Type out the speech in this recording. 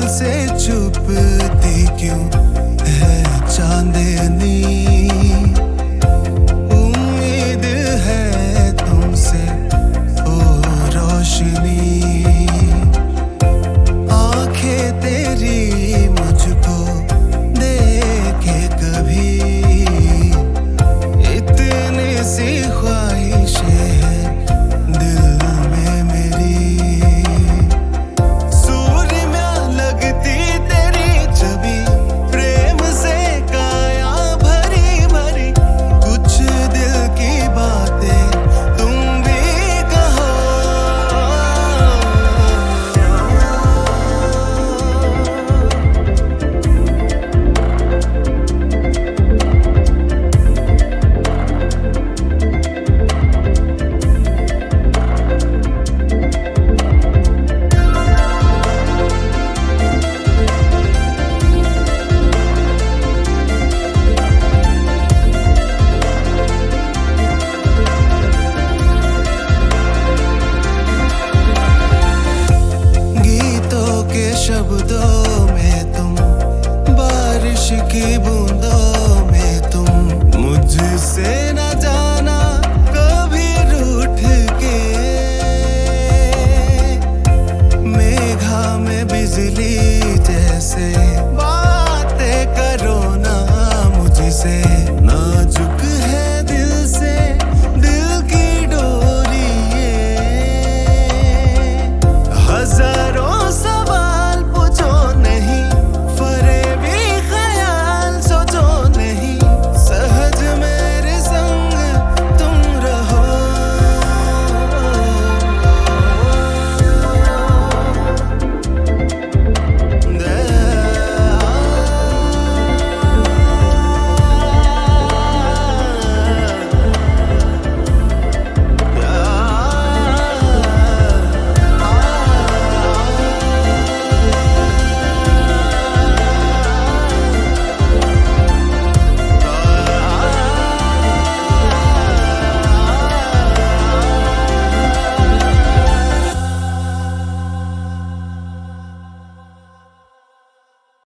से छुपती क्यों है चांदनी, उम्मीद है तुमसे ओ रोशनी। आंखें तेरी मुझको देखे कभी, इतनी सी ख्वाहिशें हैं दिल में मेरी। सूर्य में लगती तेरी छवि, प्रेम से काया भरी भरी। कुछ दिल की बातें तुम भी कहो। गीतों के शब्दों में तुम, बारिश की बूंदों में तुम, मुझसे ना